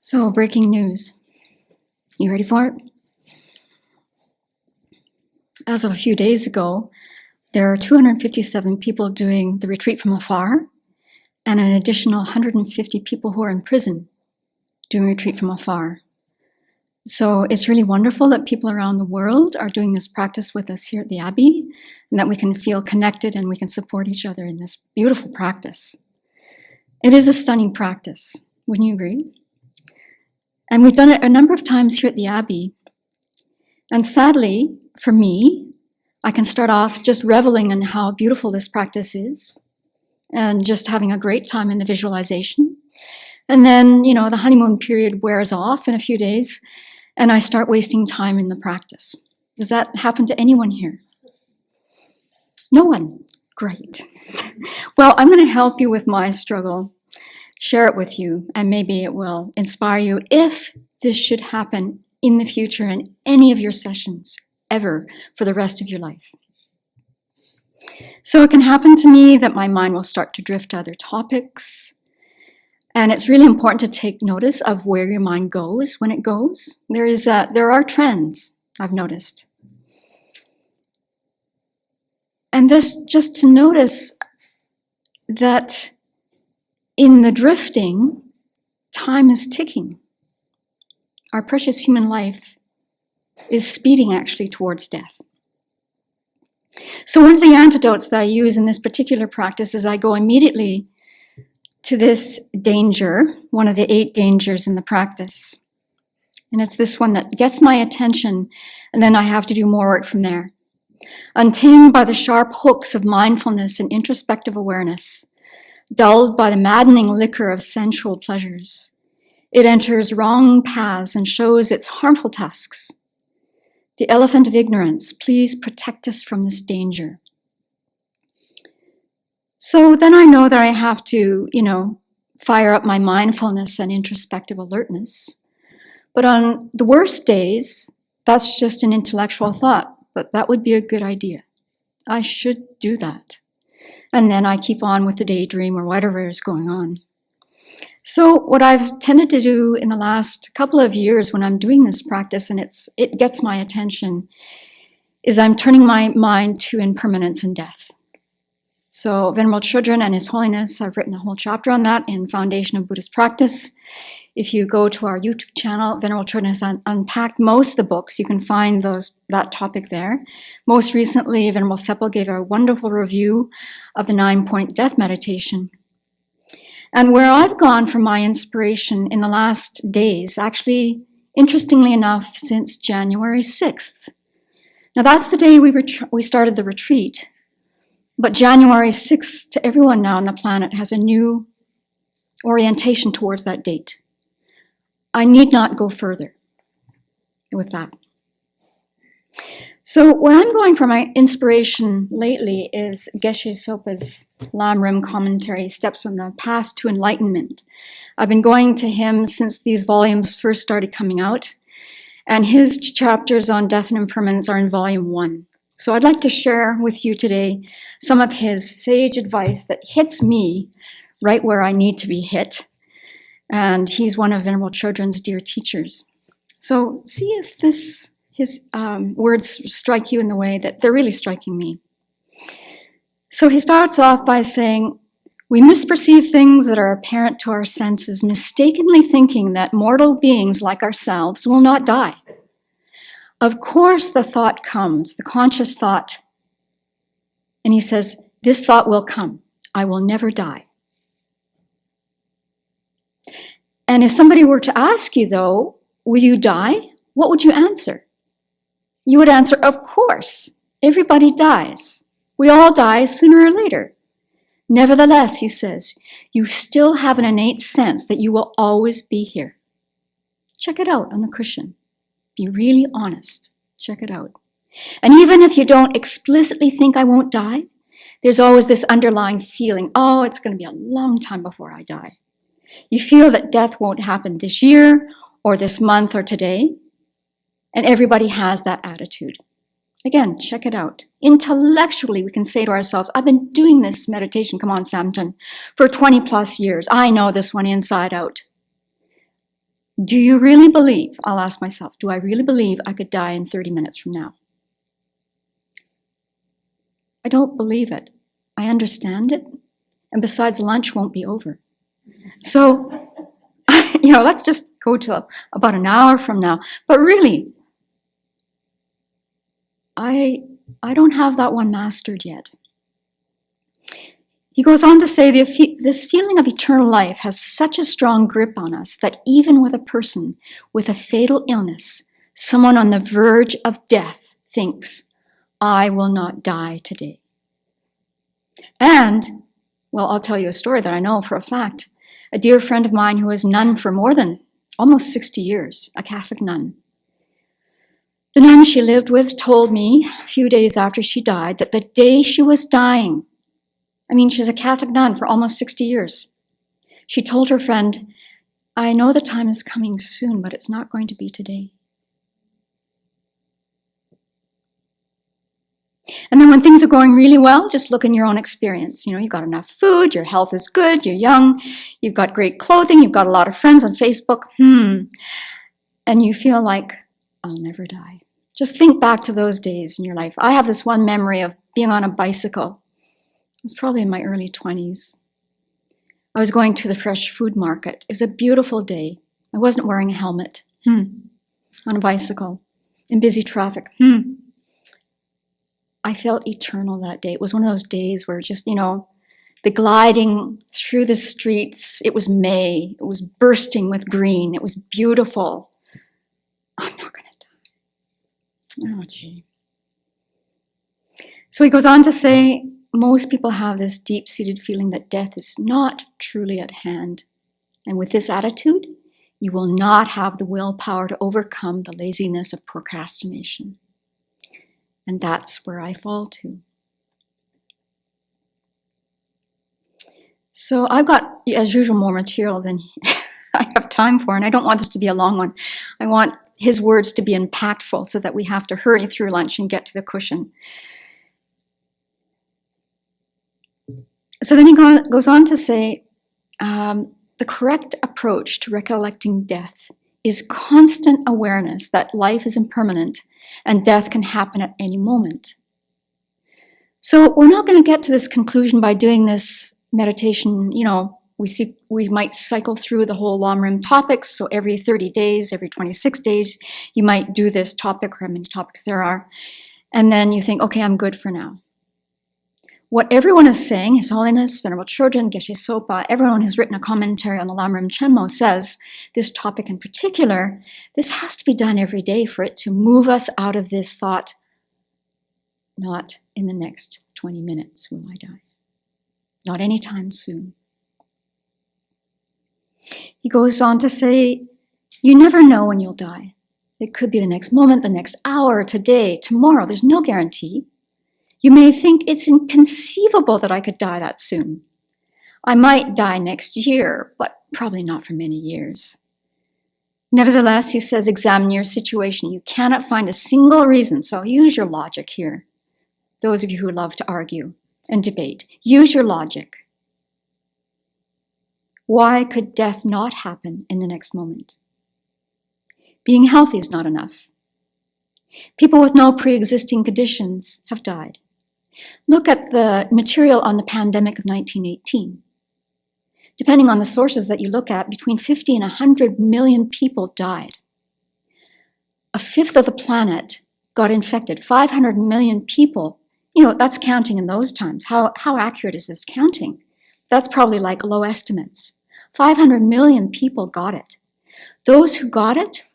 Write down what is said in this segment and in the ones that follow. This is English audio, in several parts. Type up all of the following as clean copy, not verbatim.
So, breaking news. You ready for it? As of a few days ago, there are 257 people doing the retreat from afar, and an additional 150 people who are in prison doing retreat from afar. So it's really wonderful that people around the world are doing this practice with us here at the Abbey, and that we can feel connected and we can support each other in this beautiful practice. It is a stunning practice, wouldn't you agree? And we've done it a number of times here at the Abbey. And sadly, for me, I can start off just reveling in how beautiful this practice is and just having a great time in the visualization. And then, the honeymoon period wears off in a few days and I start wasting time in the practice. Does that happen to anyone here? No one? Great. Well, I'm going to help you with my struggle, share it with you, and maybe it will inspire you if this should happen in the future in any of your sessions, ever, for the rest of your life. So it can happen to me that my mind will start to drift to other topics, and it's really important to take notice of where your mind goes when it goes. There are trends, I've noticed. And this, just to notice that in the drifting, time is ticking. Our precious human life is speeding actually towards death. So one of the antidotes that I use in this particular practice is I go immediately to this danger, one of the 8 dangers in the practice. And it's this one that gets my attention, and then I have to do more work from there. Untamed by the sharp hooks of mindfulness and introspective awareness, dulled by the maddening liquor of sensual pleasures, it enters wrong paths and shows its harmful tusks. The elephant of ignorance, please protect us from this danger. So then I know that I have to, fire up my mindfulness and introspective alertness. But on the worst days, that's just an intellectual thought, but that would be a good idea. I should do that. And then I keep on with the daydream or whatever is going on. So what I've tended to do in the last couple of years when I'm doing this practice and it gets my attention is I'm turning my mind to impermanence and death. So Venerable Chödrön and His Holiness, I've written a whole chapter on that in Foundation of Buddhist Practice. If you go to our YouTube channel, Venerable Chödrön has unpacked most of the books. You can find that topic there. Most recently, Venerable Seppo gave a wonderful review of the 9-point death meditation. And where I've gone for my inspiration in the last days, actually, interestingly enough, since January 6th. Now that's the day we started the retreat. But January 6th, to everyone now on the planet, has a new orientation towards that date. I need not go further with that. So where I'm going for my inspiration lately is Geshe Sopa's Lam Rim commentary, Steps on the Path to Enlightenment. I've been going to him since these volumes first started coming out, and his chapters on death and impermanence are in volume 1. So I'd like to share with you today some of his sage advice that hits me right where I need to be hit. And he's one of Venerable Chödrön's dear teachers. So see if his words strike you in the way that they're really striking me. So he starts off by saying, we misperceive things that are apparent to our senses, mistakenly thinking that mortal beings like ourselves will not die. Of course the thought comes, the conscious thought. And he says, this thought will come. I will never die. And if somebody were to ask you, though, will you die? What would you answer? You would answer, of course. Everybody dies. We all die sooner or later. Nevertheless, he says, you still have an innate sense that you will always be here. Check it out on the cushion. Be really honest. Check it out. And even if you don't explicitly think I won't die, there's always this underlying feeling, oh, it's going to be a long time before I die. You feel that death won't happen this year or this month or today. And everybody has that attitude. Again, check it out. Intellectually, we can say to ourselves, I've been doing this meditation, come on, Samton, for 20 plus years. I know this one inside out. Do you really believe, I'll ask myself, do I really believe I could die in 30 minutes from now? I don't believe it. I understand it. And besides, lunch won't be over. So, let's just go to about an hour from now. But really, I don't have that one mastered yet. He goes on to say, this feeling of eternal life has such a strong grip on us that even with a person with a fatal illness, someone on the verge of death thinks, I will not die today. And, well, I'll tell you a story that I know for a fact. A dear friend of mine who was nun for more than almost 60 years, a Catholic nun. The nun she lived with told me a few days after she died that the day she was dying, she's a Catholic nun for almost 60 years. She told her friend, I know the time is coming soon, but it's not going to be today. And then when things are going really well, just look in your own experience. You've got enough food, your health is good, you're young, you've got great clothing, you've got a lot of friends on Facebook. And you feel like, I'll never die. Just think back to those days in your life. I have this one memory of being on a bicycle. It was probably in my early 20s. I was going to the fresh food market. It was a beautiful day. I wasn't wearing a helmet. On a bicycle, in busy traffic. I felt eternal that day. It was one of those days where just, the gliding through the streets, it was May. It was bursting with green. It was beautiful. I'm not going to die. Oh, gee. So he goes on to say, most people have this deep-seated feeling that death is not truly at hand. And with this attitude, you will not have the willpower to overcome the laziness of procrastination. And that's where I fall to. So I've got, as usual, more material than I have time for, and I don't want this to be a long one. I want his words to be impactful so that we have to hurry through lunch and get to the cushion. So then he goes on to say, the correct approach to recollecting death is constant awareness that life is impermanent and death can happen at any moment. So we're not going to get to this conclusion by doing this meditation. We might cycle through the whole Lam topics. So every 30 days, every 26 days, you might do this topic, or how many topics there are. And then you think, okay, I'm good for now. What everyone is saying, His Holiness, Venerable Chögyam, Geshe Sopa, everyone who's written a commentary on the Lam Chenmo says, this topic in particular, this has to be done every day for it to move us out of this thought, not in the next 20 minutes will I die. Not anytime soon. He goes on to say, you never know when you'll die. It could be the next moment, the next hour, today, tomorrow. There's no guarantee. You may think it's inconceivable that I could die that soon. I might die next year, but probably not for many years. Nevertheless, he says, examine your situation. You cannot find a single reason, so use your logic here. Those of you who love to argue and debate, use your logic. Why could death not happen in the next moment? Being healthy is not enough. People with no pre-existing conditions have died. Look at the material on the pandemic of 1918. Depending on the sources that you look at, between 50 and 100 million people died. A fifth of the planet got infected. 500 million people, that's counting in those times. How accurate is this counting? That's probably like low estimates. 500 million people got it. Those who got it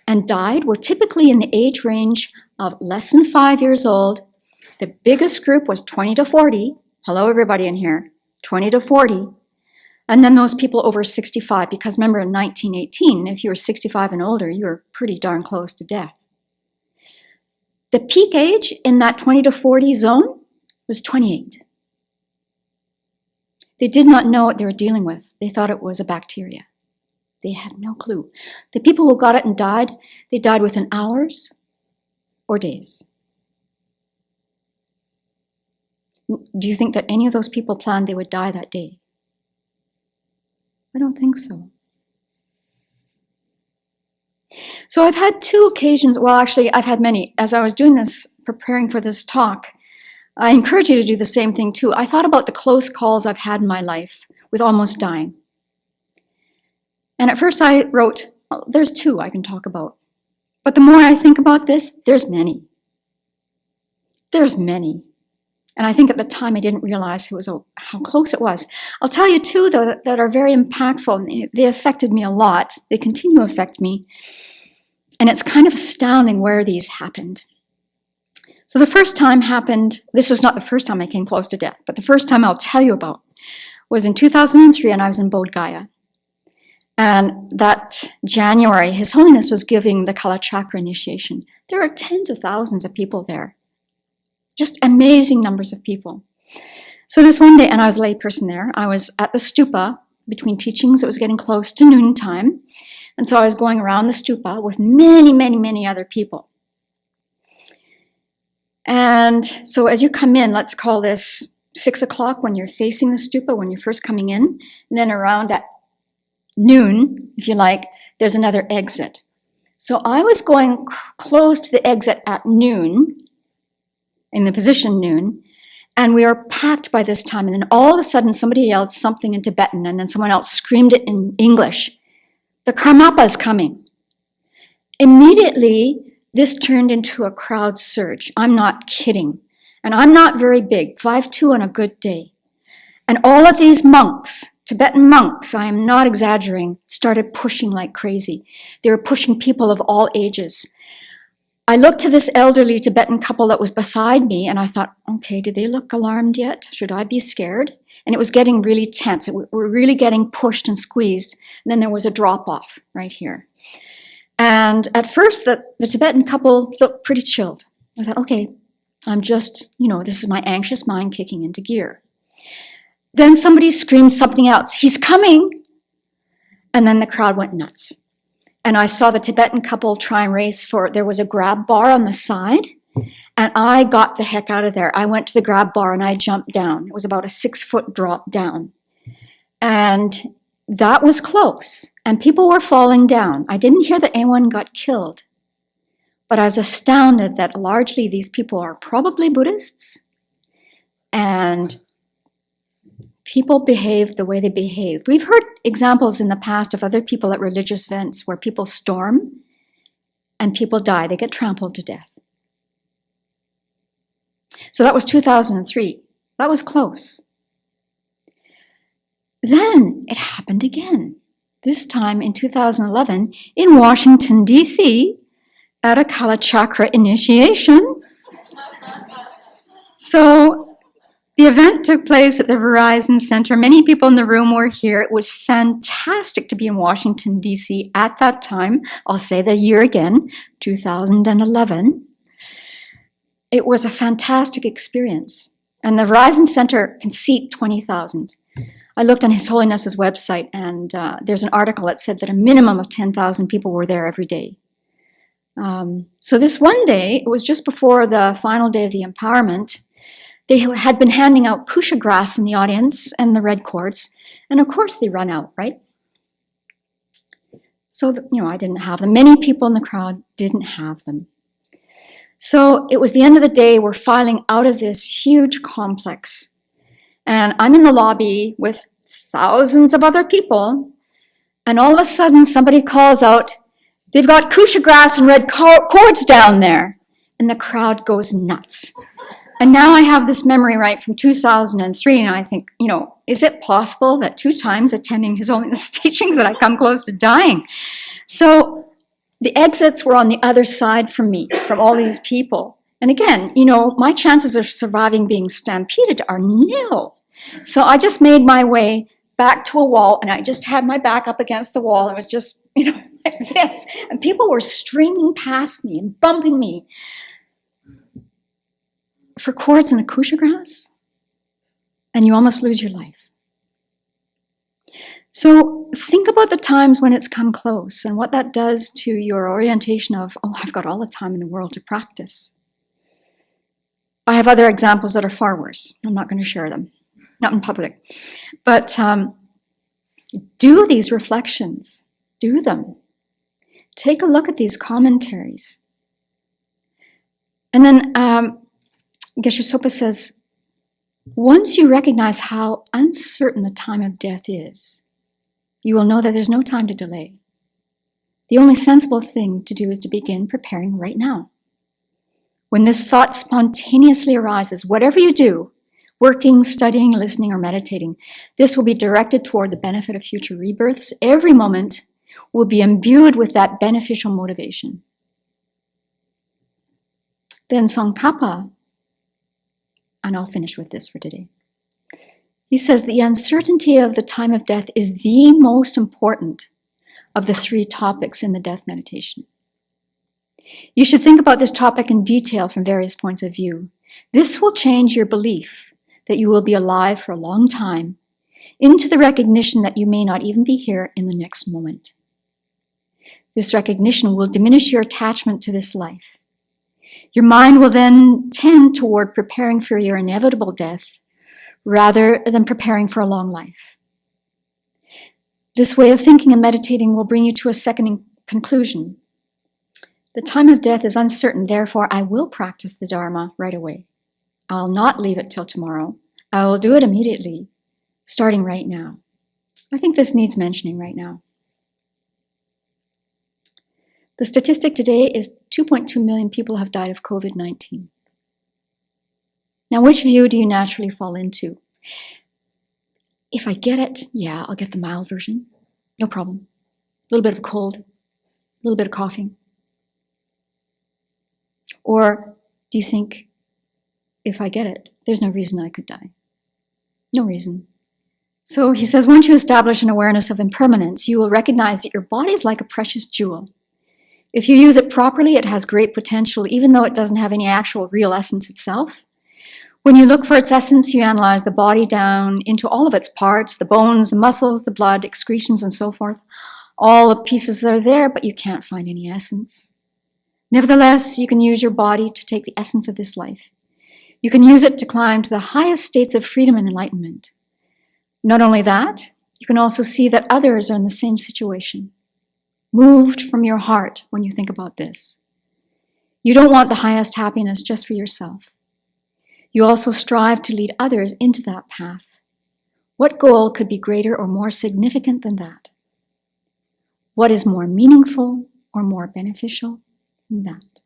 and died were typically in the age range of less than 5 years old. The biggest group was 20 to 40. Hello, everybody in here. 20 to 40. And then those people over 65, because remember in 1918, if you were 65 and older, you were pretty darn close to death. The peak age in that 20 to 40 zone was 28. They did not know what they were dealing with. They thought it was a bacteria. They had no clue. The people who got it and died, they died within hours or days. Do you think that any of those people planned they would die that day? I don't think so. So I've had two occasions, well, actually, I've had many. As I was doing this, preparing for this talk, I encourage you to do the same thing too. I thought about the close calls I've had in my life with almost dying. And at first I wrote, well, there's two I can talk about. But the more I think about this, there's many. There's many. And I think at the time I didn't realize how close it was. I'll tell you two, though, that are very impactful. They affected me a lot. They continue to affect me. And it's kind of astounding where these happened. So the first time happened, this is not the first time I came close to death, but the first time I'll tell you about was in 2003, and I was in Bodh Gaya. And that January, His Holiness was giving the Kala Chakra initiation. There are tens of thousands of people there. Just amazing numbers of people. So this one day, and I was a layperson there, I was at the stupa between teachings. It was getting close to noontime. And so I was going around the stupa with many, many, many other people. And so as you come in, let's call this 6 o'clock when you're facing the stupa, when you're first coming in. And then around at noon, if you like, there's another exit. So I was going close to the exit at noon, in the position noon, and we were packed by this time. And then all of a sudden, somebody yelled something in Tibetan, and then someone else screamed it in English. The Karmapa is coming. Immediately, this turned into a crowd surge. I'm not kidding. And I'm not very big, 5'2" on a good day. And all of these monks, Tibetan monks, I am not exaggerating, started pushing like crazy. They were pushing people of all ages. I looked to this elderly Tibetan couple that was beside me, and I thought, okay, do they look alarmed yet? Should I be scared? And it was getting really tense. We were really getting pushed and squeezed. And then there was a drop-off right here. And at first, the Tibetan couple looked pretty chilled. I thought, okay, I'm just, this is my anxious mind kicking into gear. Then somebody screamed something else. He's coming! And then the crowd went nuts. And I saw the Tibetan couple try and race there was a grab bar on the side, and I got the heck out of there. I went to the grab bar and I jumped down. It was about a 6-foot drop down. And that was close, and people were falling down. I didn't hear that anyone got killed, but I was astounded that largely these people are probably Buddhists, and people behaved the way they behaved. We've heard examples in the past of other people at religious events where people storm and people die. They get trampled to death. So that was 2003. That was close. Then it happened again, this time in 2011 in Washington, D.C., at a Kala Chakra initiation. So the event took place at the Verizon Center. Many people in the room were here. It was fantastic to be in Washington, D.C. at that time. I'll say the year again, 2011. It was a fantastic experience. And the Verizon Center can seat 20,000. I looked on His Holiness's website, and there's an article that said that a minimum of 10,000 people were there every day. So this one day, it was just before the final day of the empowerment, they had been handing out kusha grass in the audience and the red cords, and of course they run out, right? So, I didn't have them. Many people in the crowd didn't have them. So it was the end of the day. We're filing out of this huge complex, and I'm in the lobby with thousands of other people, and all of a sudden somebody calls out, "They've got kusha grass and red cords down there," and the crowd goes nuts. And now I have this memory right from 2003, and I think, is it possible that 2 times attending His Holiness teachings that I come close to dying? So the exits were on the other side from me, from all these people. And again, my chances of surviving being stampeded are nil. So I just made my way back to a wall, and I just had my back up against the wall. It was just, like this. And people were streaming past me and bumping me. For cords and a kusha grass, and you almost lose your life. So think about the times when it's come close and what that does to your orientation of, I've got all the time in the world to practice. I have other examples that are far worse. I'm not going to share them, not in public. But do these reflections. Do them. take a look at these commentaries. And then Geshe Sopa says, once you recognize how uncertain the time of death is, you will know that there's no time to delay. The only sensible thing to do is to begin preparing right now. When this thought spontaneously arises, whatever you do, working, studying, listening, or meditating, this will be directed toward the benefit of future rebirths. Every moment will be imbued with that beneficial motivation. Then Tsongkhapa, and I'll finish with this for today. He says the uncertainty of the time of death is the most important of the 3 topics in the death meditation. You should think about this topic in detail from various points of view. This will change your belief that you will be alive for a long time into the recognition that you may not even be here in the next moment. This recognition will diminish your attachment to this life. Your mind will then tend toward preparing for your inevitable death rather than preparing for a long life. This way of thinking and meditating will bring you to a second conclusion. The time of death is uncertain, therefore I will practice the Dharma right away. I'll not leave it till tomorrow. I will do it immediately, starting right now. I think this needs mentioning right now. The statistic today is 2.2 million people have died of COVID-19. Now, which view do you naturally fall into? If I get it, yeah, I'll get the mild version. No problem. A little bit of cold, a little bit of coughing. Or do you think, if I get it, there's no reason I could die? No reason. So he says, once you establish an awareness of impermanence, you will recognize that your body is like a precious jewel. If you use it properly, it has great potential, even though it doesn't have any actual real essence itself. When you look for its essence, you analyze the body down into all of its parts, the bones, the muscles, the blood, excretions, and so forth. All the pieces are there, but you can't find any essence. Nevertheless, you can use your body to take the essence of this life. You can use it to climb to the highest states of freedom and enlightenment. Not only that, you can also see that others are in the same situation. Moved from your heart when you think about this. You don't want the highest happiness just for yourself. You also strive to lead others into that path. What goal could be greater or more significant than that? What is more meaningful or more beneficial than that?